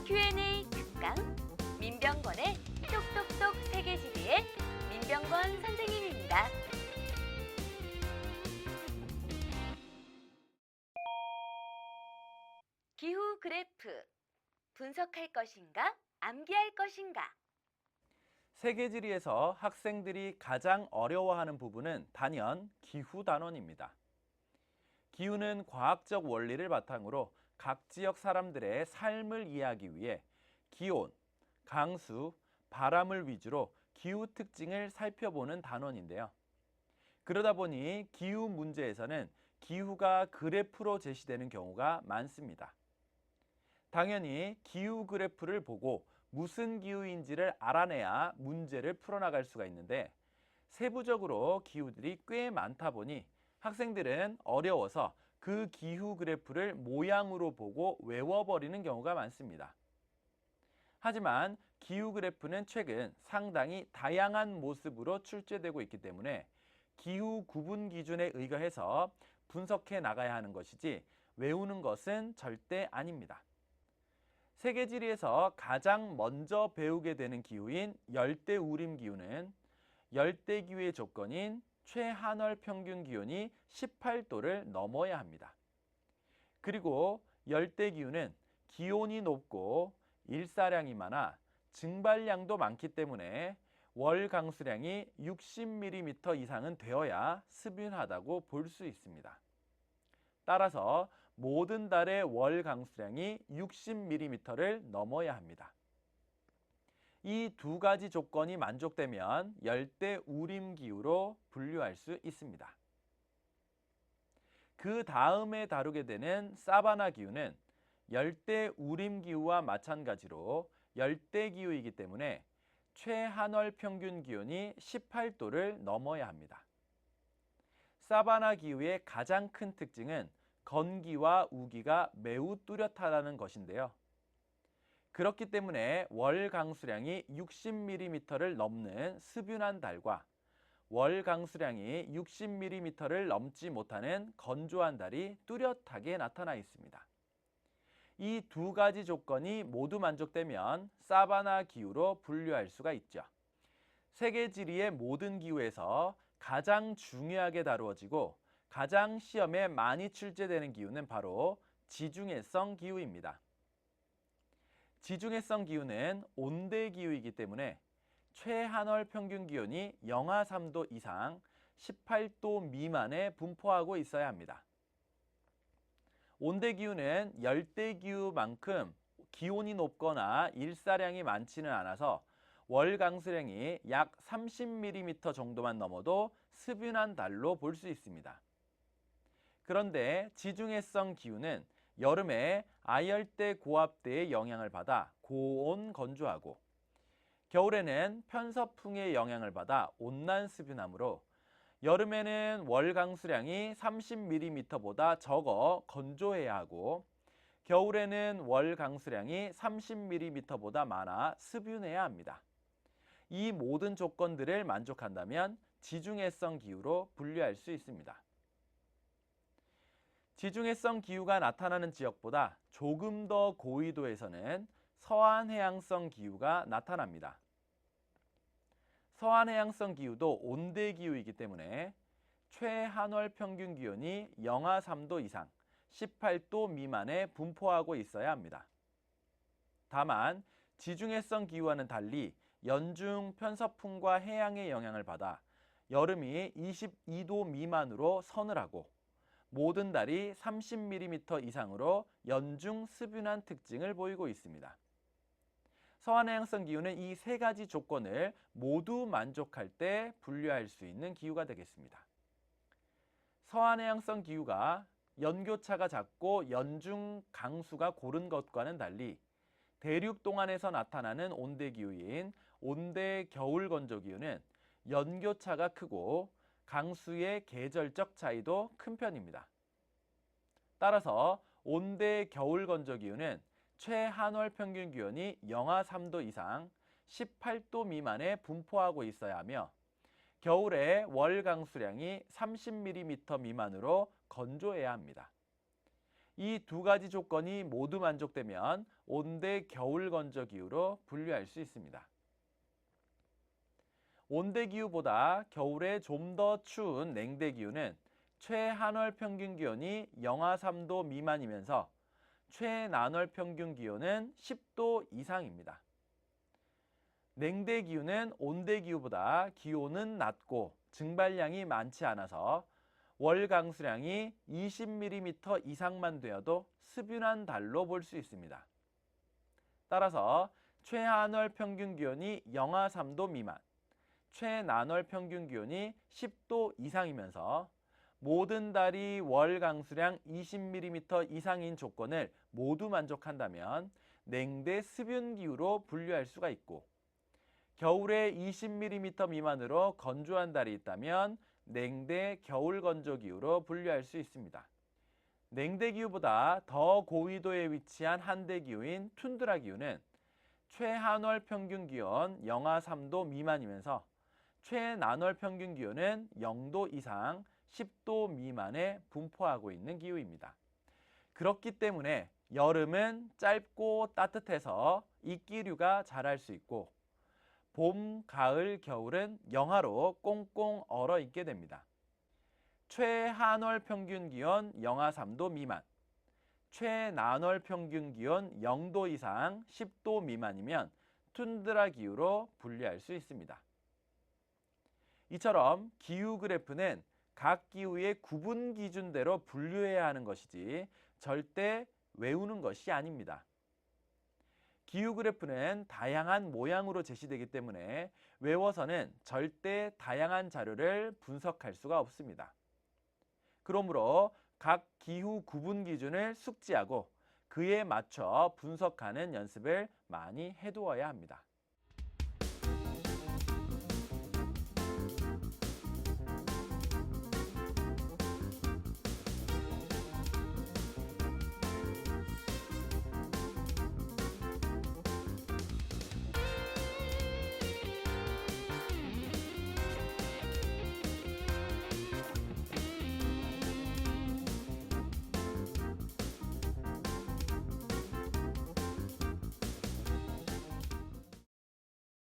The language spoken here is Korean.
Q&A 특강 민병건의 똑똑똑 세계지리의 민병건 선생님입니다. 기후 그래프 분석할 것인가 암기할 것인가? 세계지리에서 학생들이 가장 어려워하는 부분은 단연 기후 단원입니다. 기후는 과학적 원리를 바탕으로 각 지역 사람들의 삶을 이해하기 위해 기온, 강수, 바람을 위주로 기후 특징을 살펴보는 단원인데요. 그러다 보니 기후 문제에서는 기후가 그래프로 제시되는 경우가 많습니다. 당연히 기후 그래프를 보고 무슨 기후인지를 알아내야 문제를 풀어나갈 수가 있는데 세부적으로 기후들이 꽤 많다 보니 학생들은 어려워서 그 기후 그래프를 모양으로 보고 외워버리는 경우가 많습니다. 하지만 기후 그래프는 최근 상당히 다양한 모습으로 출제되고 있기 때문에 기후 구분 기준에 의거해서 분석해 나가야 하는 것이지 외우는 것은 절대 아닙니다. 세계지리에서 가장 먼저 배우게 되는 기후인 열대우림 기후는 열대기후의 조건인 최한월 평균 기온이 18도를 넘어야 합니다. 그리고 열대기후는 기온이 높고 일사량이 많아 증발량도 많기 때문에 월 강수량이 60mm 이상은 되어야 스균하다고 볼 수 있습니다. 따라서 모든 달의 월 강수량이 60mm를 넘어야 합니다. 이 두 가지 조건이 만족되면 열대우림 기후로 분류할 수 있습니다. 그 다음에 다루게 되는 사바나 기후는 열대우림 기후와 마찬가지로 열대기후이기 때문에 최한월 평균 기온이 18도를 넘어야 합니다. 사바나 기후의 가장 큰 특징은 건기와 우기가 매우 뚜렷하다는 것인데요. 그렇기 때문에 월 강수량이 60mm를 넘는 스균한 달과 월 강수량이 60mm를 넘지 못하는 건조한 달이 뚜렷하게 나타나 있습니다. 이 두 가지 조건이 모두 만족되면 사바나 기후로 분류할 수가 있죠. 세계지리의 모든 기후에서 가장 중요하게 다루어지고 가장 시험에 많이 출제되는 기후는 바로 지중해성 기후입니다. 지중해성 기후는 온대기후이기 때문에 최한월 평균 기온이 영하 3도 이상 18도 미만에 분포하고 있어야 합니다. 온대기후는 열대기후만큼 기온이 높거나 일사량이 많지는 않아서 월 강수량이 약 30mm 정도만 넘어도 스균한 달로 볼 수 있습니다. 그런데 지중해성 기후는 여름에 아열대 고압대의 영향을 받아 고온 건조하고 겨울에는 편서풍의 영향을 받아 온난 스균하므로 여름에는 월 강수량이 30mm보다 적어 건조해야 하고 겨울에는 월 강수량이 30mm보다 많아 스균해야 합니다. 이 모든 조건들을 만족한다면 지중해성 기후로 분류할 수 있습니다. 지중해성 기후가 나타나는 지역보다 조금 더 고緯도에서는 서한해양성 기후가 나타납니다. 서한해양성 기후도 온대기후이기 때문에 최한월 평균 기온이 영하 3도 이상 18도 미만에 분포하고 있어야 합니다. 다만 지중해성 기후와는 달리 연중 편서풍과 해양의 영향을 받아 여름이 22도 미만으로 서늘하고 모든 달이 30mm 이상으로 연중 스균한 특징을 보이고 있습니다. 서한해양성 기후는 이 세 가지 조건을 모두 만족할 때 분류할 수 있는 기후가 되겠습니다. 서한해양성 기후가 연교차가 작고 연중 강수가 고른 것과는 달리 대륙 동안에서 나타나는 온대기후인 온대 겨울건조기후는 연교차가 크고 강수의 계절적 차이도 큰 편입니다. 따라서 온대 겨울건조기후는 최한월 평균 기온이 영하 3도 이상 18도 미만에 분포하고 있어야 하며 겨울에 월 강수량이 30mm 미만으로 건조해야 합니다. 이 두 가지 조건이 모두 만족되면 온대 겨울 건조 기후로 분류할 수 있습니다. 온대 기후보다 겨울에 좀 더 추운 냉대 기후는 최한월 평균 기온이 영하 3도 미만이면서 최난월 평균 기온은 10도 이상입니다. 냉대 기후는 온대 기후보다 기온은 낮고 증발량이 많지 않아서 월 강수량이 20mm 이상만 되어도 습윤한 달로 볼 수 있습니다. 따라서 최한월 평균 기온이 영하 3도 미만, 최난월 평균 기온이 10도 이상이면서 모든 달이 월 강수량 20mm 이상인 조건을 모두 만족한다면 냉대 습윤 기후로 분류할 수가 있고, 겨울에 20mm 미만으로 건조한 달이 있다면 냉대 겨울 건조 기후로 분류할 수 있습니다. 냉대 기후보다 더 고위도에 위치한 한대 기후인 툰드라 기후는 최한월 평균 기온 영하 3도 미만이면서 최난월 평균 기온은 0도 이상 10도 미만에 분포하고 있는 기후입니다. 그렇기 때문에 여름은 짧고 따뜻해서 이끼류가 자랄 수 있고, 봄, 가을, 겨울은 영하로 꽁꽁 얼어 있게 됩니다. 최한월 평균 기온 영하 3도 미만, 최난월 평균 기온 0도 이상 10도 미만이면 툰드라 기후로 분류할 수 있습니다. 이처럼 기후 그래프는 각 기후의 구분 기준대로 분류해야 하는 것이지 절대 외우는 것이 아닙니다. 기후 그래프는 다양한 모양으로 제시되기 때문에 외워서는 절대 다양한 자료를 분석할 수가 없습니다. 그러므로 각 기후 구분 기준을 숙지하고 그에 맞춰 분석하는 연습을 많이 해두어야 합니다.